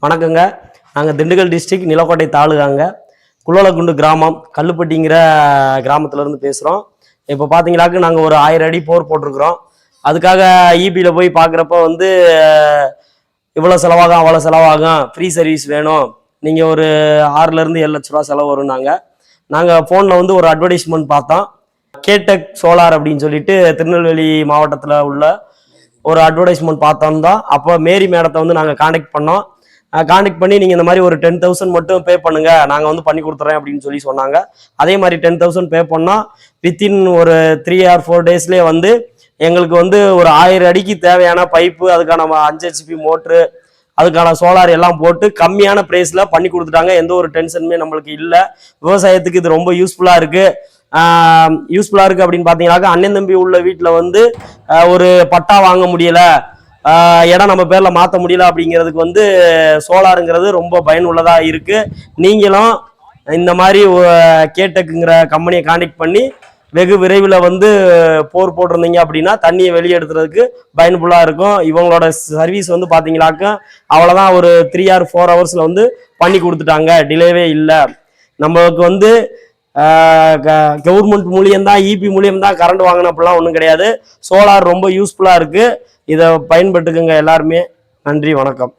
வணக்கங்க. நாங்கள் திண்டுக்கல் டிஸ்ட்ரிக்ட் நிலக்கோட்டை தாலுகாங்க. குள்ளலகுண்டு கிராமம் கல்லுப்பட்டிங்கிற கிராமத்துலேருந்து பேசுகிறோம். இப்போ பார்த்தீங்களாக்கு நாங்கள் ஒரு 1000 அடி போர் போட்டிருக்கிறோம். அதுக்காக இபியில் போய் பார்க்குறப்ப வந்து இவ்வளோ செலவாகும் அவ்வளோ செலவாகும், ஃப்ரீ சர்வீஸ் வேணும், நீங்கள் ஒரு 6 to 7 லட்ச ரூபா செலவு வரும்னாங்க. நாங்கள் ஃபோனில் வந்து ஒரு அட்வர்டைஸ்மெண்ட் பார்த்தோம். கேடெக் சோலார் அப்படின்னு சொல்லிட்டு திருநெல்வேலி மாவட்டத்தில் உள்ள ஒரு அட்வர்டைஸ்மெண்ட் பார்த்தோம் தான். அப்போ மேரி மேடத்தை வந்து நாங்கள் காண்டாக்ட் பண்ணோம். காண்டாக்ட் பண்ணி நீங்கள் இந்த மாதிரி ஒரு 10,000 மட்டும் பே பண்ணுங்க, நாங்கள் வந்து பண்ணி கொடுத்துறேன் அப்படின்னு சொல்லி சொன்னாங்க. அதே மாதிரி 10,000 பே பண்ணால் வித்தின் ஒரு 3 or 4 daysலேயே வந்து எங்களுக்கு வந்து ஒரு 1000 அடிக்கு தேவையான பைப்பு, அதுக்கான 5 HP மோட்ரு, அதுக்கான சோலார் எல்லாம் போட்டு கம்மியான ப்ரைஸில் பண்ணி கொடுத்துட்டாங்க. எந்த ஒரு டென்ஷனுமே நம்மளுக்கு இல்லை. விவசாயத்துக்கு இது ரொம்ப யூஸ்ஃபுல்லாக இருக்குது. அப்படின்னு பார்த்தீங்கன்னாக்கா, அண்ணன் தம்பி உள்ள வீட்டில் வந்து ஒரு பட்டா வாங்க முடியலை, இடம் நம்ம பேரில் மாற்ற முடியல அப்படிங்கிறதுக்கு வந்து சோலாருங்கிறது ரொம்ப பயனுள்ளதாக இருக்குது. நீங்களும் இந்த மாதிரி கேடெக்குங்கிற கம்பெனியை காண்டாக்ட் பண்ணி வெகு விரைவில் வந்து போர் போட்டிருந்தீங்க அப்படின்னா தண்ணியை வெளியே எடுத்துறதுக்கு பயன்புல்லாக இருக்கும். இவங்களோட சர்வீஸ் வந்து பார்த்தீங்கன்னாக்கா அவ்வளோதான், ஒரு 3 or 4 hours வந்து பண்ணி கொடுத்துட்டாங்க, டிலேவே இல்லை. நம்மளுக்கு வந்து கவர்மெண்ட் மூலியம்தான், இபி மூலியம்தான் கரண்ட் வாங்கின அப்படிலாம் ஒன்றும் கிடையாது. சோலார் ரொம்ப யூஸ்ஃபுல்லாக இருக்குது. இதை பயன்பட்டுக்குங்க எல்லாருமே. நன்றி, வணக்கம்.